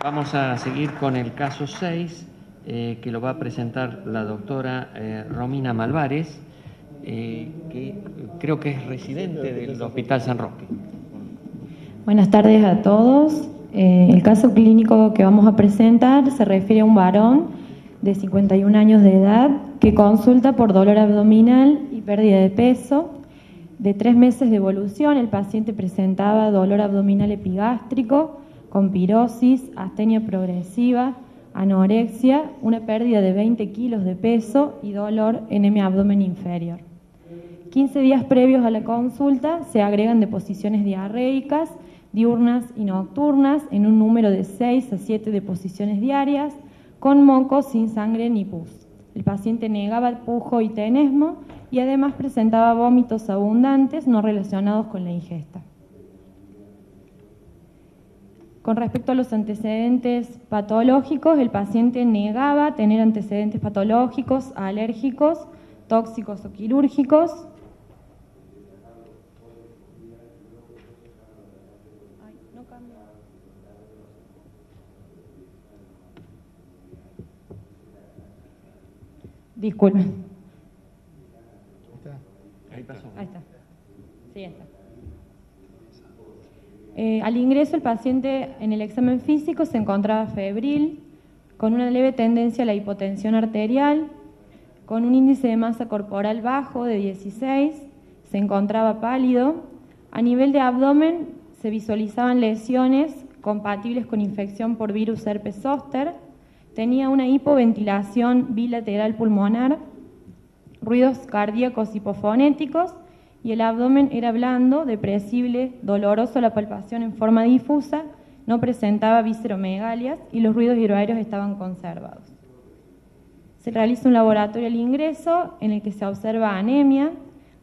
Vamos a seguir con el caso 6, que lo va a presentar la doctora Romina Malvares, que creo que es residente del Hospital San Roque. Buenas tardes a todos. El caso clínico que vamos a presentar se refiere a un varón de 51 años de edad que consulta por dolor abdominal y pérdida de peso. De 3 meses de evolución, el paciente presentaba dolor abdominal epigástrico con pirosis, astenia progresiva, anorexia, una pérdida de 20 kilos de peso y dolor en hemiabdomen inferior. 15 días previos a la consulta se agregan deposiciones diarreicas, diurnas y nocturnas, en un número de 6 a 7 deposiciones diarias, con moco sin sangre ni pus. El paciente negaba pujo y tenesmo y además presentaba vómitos abundantes no relacionados con la ingesta. Con respecto a los antecedentes patológicos, el paciente negaba tener antecedentes patológicos, alérgicos, tóxicos o quirúrgicos. Disculpen. Ahí pasó. Ahí está. Sí, está. Al ingreso, el paciente en el examen físico se encontraba febril, con una leve tendencia a la hipotensión arterial, con un índice de masa corporal bajo de 16, se encontraba pálido. A nivel de abdomen se visualizaban lesiones compatibles con infección por virus herpes zóster, tenía una hipoventilación bilateral pulmonar, ruidos cardíacos hipofonéticos, y el abdomen era blando, depresible, doloroso a la palpación en forma difusa, no presentaba visceromegalias y los ruidos hidroaéreos estaban conservados. Se realiza un laboratorio al ingreso en el que se observa anemia,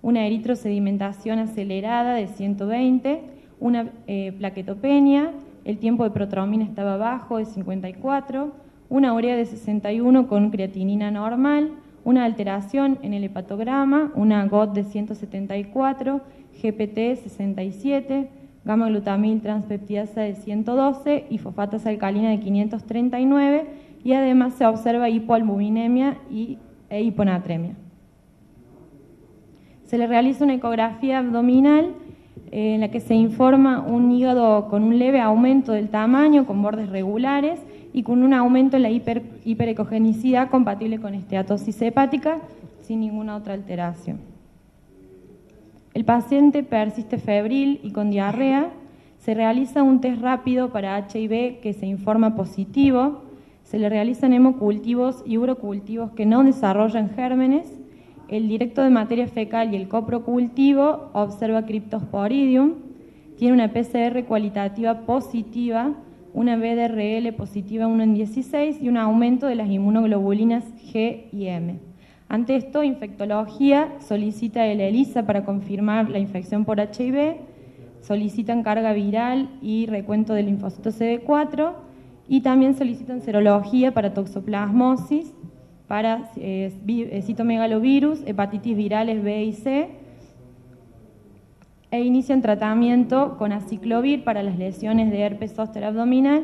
una eritrosedimentación acelerada de 120, una plaquetopenia, el tiempo de protrombina estaba bajo de 54, una urea de 61 con creatinina normal, una alteración en el hepatograma, una GOT de 174, GPT 67, gamma-glutamil transpeptidasa de 112 y fosfatasa alcalina de 539, y además se observa hipoalbuminemia e hiponatremia. Se le realiza una ecografía abdominal en la que se informa un hígado con un leve aumento del tamaño, con bordes regulares y con un aumento en la hiperecogenicidad compatible con esteatosis hepática sin ninguna otra alteración. El paciente persiste febril y con diarrea. Se realiza un test rápido para HIV que se informa positivo. Se le realizan hemocultivos y urocultivos que no desarrollan gérmenes. El directo de materia fecal y el coprocultivo observa Cryptosporidium. Tiene una PCR cualitativa positiva, una BDRL positiva 1 en 16 y un aumento de las inmunoglobulinas G y M. Ante esto, infectología solicita el ELISA para confirmar la infección por HIV, solicitan carga viral y recuento del linfocito CD4 y también solicitan serología para toxoplasmosis, para citomegalovirus, hepatitis virales B y C, e inician tratamiento con aciclovir para las lesiones de herpes zóster abdominal,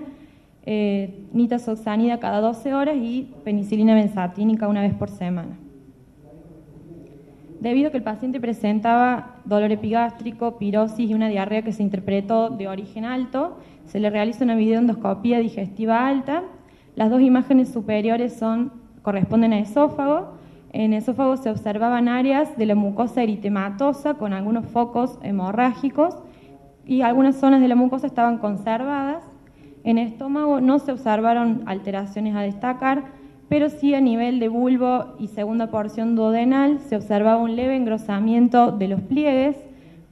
nitazoxanida cada 12 horas y penicilina benzatínica una vez por semana. Debido a que el paciente presentaba dolor epigástrico, pirosis y una diarrea que se interpretó de origen alto, se le realiza una videoendoscopía digestiva alta. Las dos imágenes superiores corresponden a esófago. En esófago se observaban áreas de la mucosa eritematosa con algunos focos hemorrágicos y algunas zonas de la mucosa estaban conservadas. En estómago no se observaron alteraciones a destacar, pero sí a nivel de bulbo y segunda porción duodenal se observaba un leve engrosamiento de los pliegues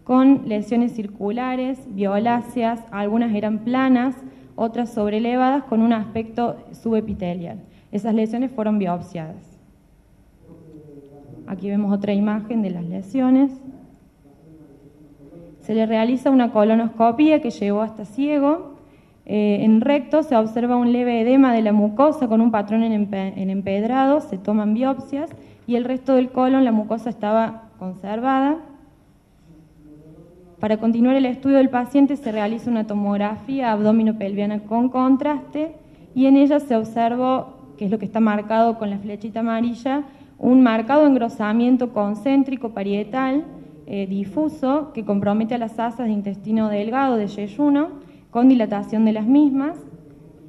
con lesiones circulares, violáceas, algunas eran planas, otras sobrelevadas con un aspecto subepitelial. Esas lesiones fueron biopsiadas. Aquí vemos otra imagen de las lesiones. Se le realiza una colonoscopia que llegó hasta ciego. En recto se observa un leve edema de la mucosa con un patrón en empedrado, se toman biopsias y el resto del colon, la mucosa estaba conservada. Para continuar el estudio del paciente se realiza una tomografía abdominopelviana con contraste y en ella se observó, que es lo que está marcado con la flechita amarilla, un marcado engrosamiento concéntrico parietal difuso que compromete a las asas de intestino delgado de yeyuno con dilatación de las mismas,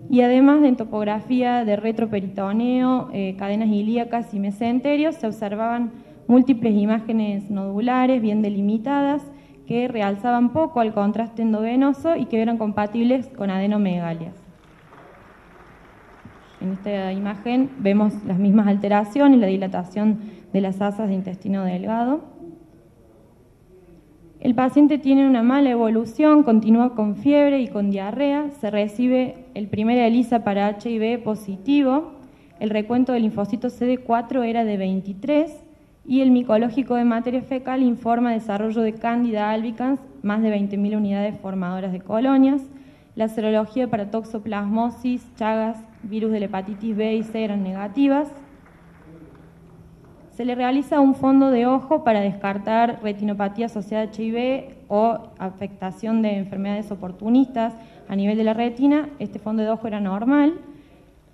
y además de en topografía de retroperitoneo, cadenas ilíacas y mesenterios se observaban múltiples imágenes nodulares bien delimitadas que realzaban poco al contraste endovenoso y que eran compatibles con adenomegalias. En esta imagen vemos las mismas alteraciones, la dilatación de las asas de intestino delgado. El paciente tiene una mala evolución, continúa con fiebre y con diarrea, se recibe el primer ELISA para HIV positivo, el recuento del linfocito CD4 era de 23 y el micológico de materia fecal informa desarrollo de Candida albicans, más de 20.000 unidades formadoras de colonias. La serología para toxoplasmosis, Chagas, virus de la hepatitis B y C eran negativas. Se le realiza un fondo de ojo para descartar retinopatía asociada a HIV o afectación de enfermedades oportunistas a nivel de la retina. Este fondo de ojo era normal.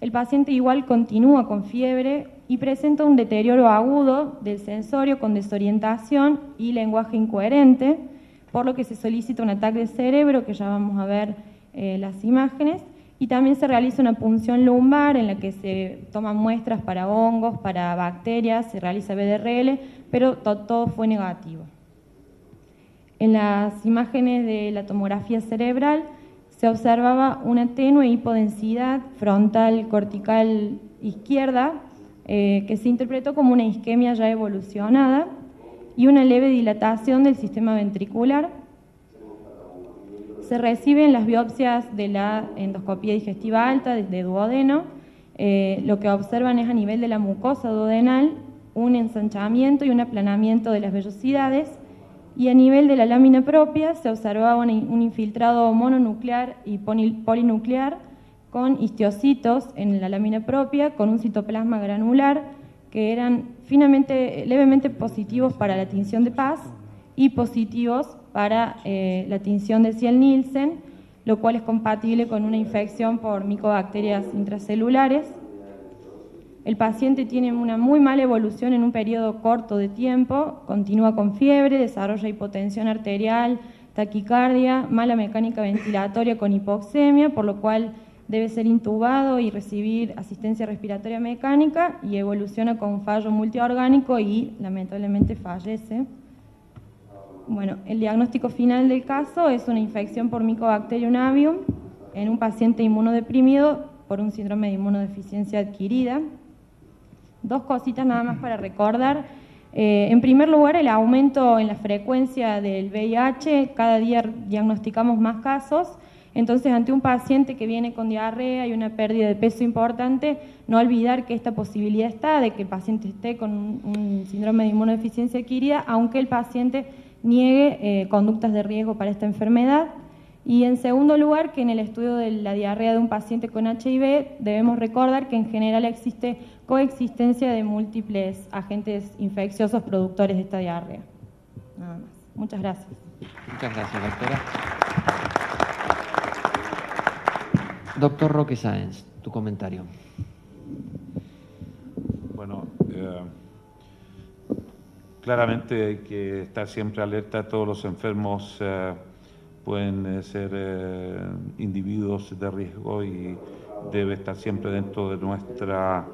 El paciente igual continúa con fiebre y presenta un deterioro agudo del sensorio con desorientación y lenguaje incoherente, por lo que se solicita un ataque de cerebro, que ya vamos a ver las imágenes, y también se realiza una punción lumbar en la que se toman muestras para hongos, para bacterias, se realiza BDRL, pero todo fue negativo. En las imágenes de la tomografía cerebral se observaba una tenue hipodensidad frontal cortical izquierda, que se interpretó como una isquemia ya evolucionada, y una leve dilatación del sistema ventricular. Se reciben las biopsias de la endoscopía digestiva alta de duodeno. Lo que observan es a nivel de la mucosa duodenal un ensanchamiento y un aplanamiento de las vellosidades, y a nivel de la lámina propia se observaba un infiltrado mononuclear y polinuclear con histiocitos en la lámina propia, con un citoplasma granular que eran levemente positivos para la tinción de Paz y positivos para la tinción de Ciel-Nielsen, lo cual es compatible con una infección por micobacterias intracelulares. El paciente tiene una muy mala evolución en un periodo corto de tiempo, continúa con fiebre, desarrolla hipotensión arterial, taquicardia, mala mecánica ventilatoria con hipoxemia, por lo cual debe ser intubado y recibir asistencia respiratoria mecánica, y evoluciona con fallo multiorgánico y lamentablemente fallece. Bueno, el diagnóstico final del caso es una infección por Mycobacterium avium en un paciente inmunodeprimido por un síndrome de inmunodeficiencia adquirida. Dos cositas nada más para recordar. En primer lugar, el aumento en la frecuencia del VIH, cada día diagnosticamos más casos, entonces ante un paciente que viene con diarrea y una pérdida de peso importante, no olvidar que esta posibilidad está de que el paciente esté con un síndrome de inmunodeficiencia adquirida, aunque el paciente niegue conductas de riesgo para esta enfermedad. Y en segundo lugar, que en el estudio de la diarrea de un paciente con HIV debemos recordar que en general existe coexistencia de múltiples agentes infecciosos productores de esta diarrea. Nada más. Muchas gracias. Muchas gracias, doctora. Doctor Roque Sáenz, tu comentario. Bueno, claramente hay que estar siempre alerta. Todos los enfermos pueden ser individuos de riesgo y debe estar siempre dentro de nuestra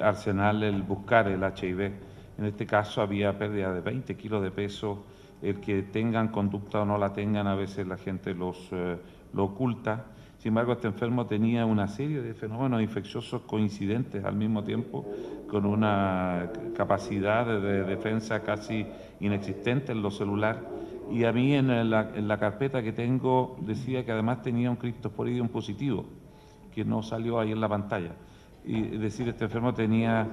arsenal el buscar el HIV. En este caso había pérdida de 20 kilos de peso. El que tengan conducta o no la tengan, a veces la gente lo oculta. Sin embargo, este enfermo tenía una serie de fenómenos infecciosos coincidentes al mismo tiempo, con una capacidad de defensa casi inexistente en lo celular. Y a mí en la carpeta que tengo decía que además tenía un Cryptosporidium positivo, que no salió ahí en la pantalla. Y es decir, este enfermo tenía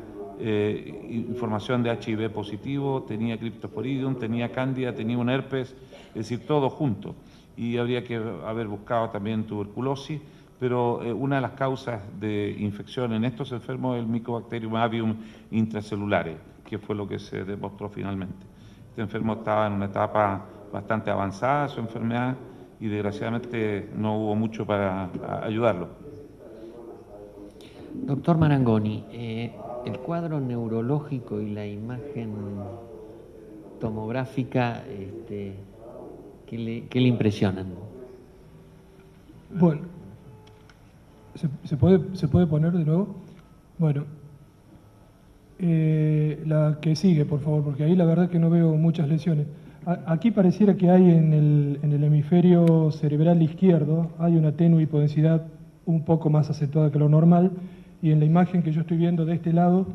información de HIV positivo, tenía Cryptosporidium, tenía Cándida, tenía un herpes, es decir, todo junto. Y habría que haber buscado también tuberculosis, pero una de las causas de infección en estos enfermos es el Mycobacterium avium intracelulares, que fue lo que se demostró finalmente. Este enfermo estaba en una etapa bastante avanzada su enfermedad y desgraciadamente no hubo mucho para ayudarlo. Doctor Marangoni, el cuadro neurológico y la imagen tomográfica, ¿qué le impresionan? Bueno, ¿se puede poner de nuevo? Bueno, la que sigue, por favor, porque ahí la verdad que no veo muchas lesiones. Aquí pareciera que hay en el hemisferio cerebral izquierdo, hay una tenue hipodensidad un poco más acentuada que lo normal, y en la imagen que yo estoy viendo de este lado,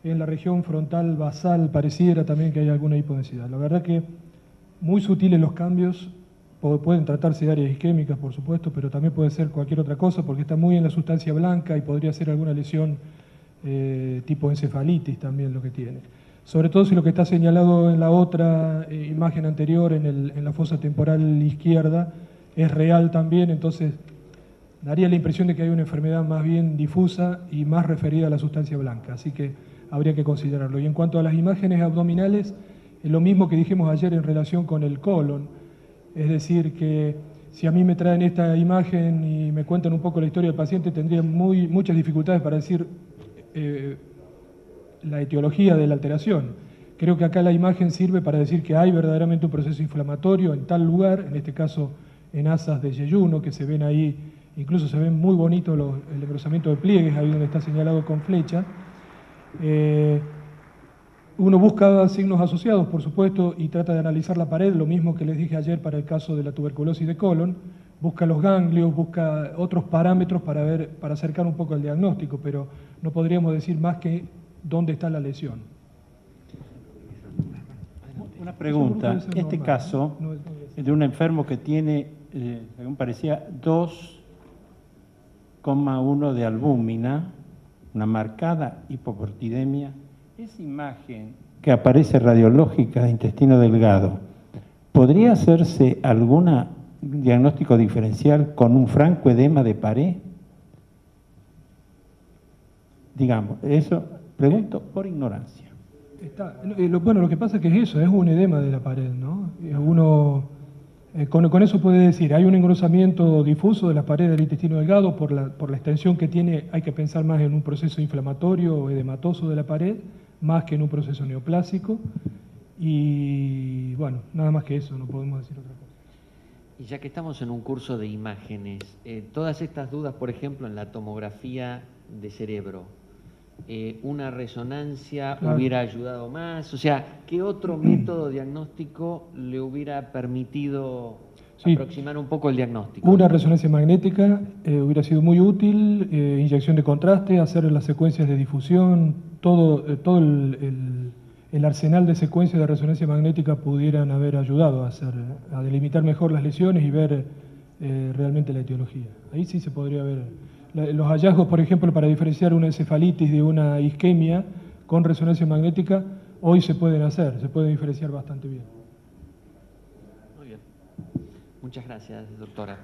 en la región frontal basal, pareciera también que hay alguna hipodensidad. La verdad que muy sutiles los cambios, pueden tratarse de áreas isquémicas, por supuesto, pero también puede ser cualquier otra cosa, porque está muy en la sustancia blanca y podría ser alguna lesión tipo encefalitis también lo que tiene. Sobre todo si lo que está señalado en la otra imagen anterior, en la fosa temporal izquierda, es real también, entonces daría la impresión de que hay una enfermedad más bien difusa y más referida a la sustancia blanca, así que habría que considerarlo. Y en cuanto a las imágenes abdominales, es lo mismo que dijimos ayer en relación con el colon, es decir, que si a mí me traen esta imagen y me cuentan un poco la historia del paciente, tendría muchas dificultades para decir la etiología de la alteración. Creo que acá la imagen sirve para decir que hay verdaderamente un proceso inflamatorio en tal lugar, en este caso en asas de yeyuno, que se ven ahí, incluso se ven muy bonitos el engrosamiento de pliegues, ahí donde está señalado con flecha. Uno busca signos asociados, por supuesto, y trata de analizar la pared, lo mismo que les dije ayer para el caso de la tuberculosis de colon, busca los ganglios, busca otros parámetros para acercar un poco el diagnóstico, pero no podríamos decir más que dónde está la lesión. Una pregunta, este caso es de un enfermo que tiene, según parecía, 2,1 de albúmina, una marcada hipoprotidemia. Esa imagen que aparece radiológica de intestino delgado, ¿podría hacerse algún diagnóstico diferencial con un franco edema de pared? Digamos, eso pregunto por ignorancia. Bueno, lo que pasa es que es un edema de la pared, ¿no? Con eso puede decir, hay un engrosamiento difuso de las paredes del intestino delgado por la extensión que tiene, hay que pensar más en un proceso inflamatorio o edematoso de la pared, más que en un proceso neoplásico, y bueno, nada más que eso, no podemos decir otra cosa. Y ya que estamos en un curso de imágenes, todas estas dudas, por ejemplo, en la tomografía de cerebro, una resonancia hubiera ayudado más, o sea, ¿qué otro método diagnóstico le hubiera permitido aproximar un poco el diagnóstico? Una resonancia magnética hubiera sido muy útil, inyección de contraste, hacer las secuencias de difusión, todo el arsenal de secuencias de resonancia magnética pudieran haber ayudado a delimitar mejor las lesiones y ver realmente la etiología. Ahí sí se podría ver. Los hallazgos, por ejemplo, para diferenciar una encefalitis de una isquemia con resonancia magnética, hoy se pueden diferenciar bastante bien. Muy bien. Muchas gracias, doctora.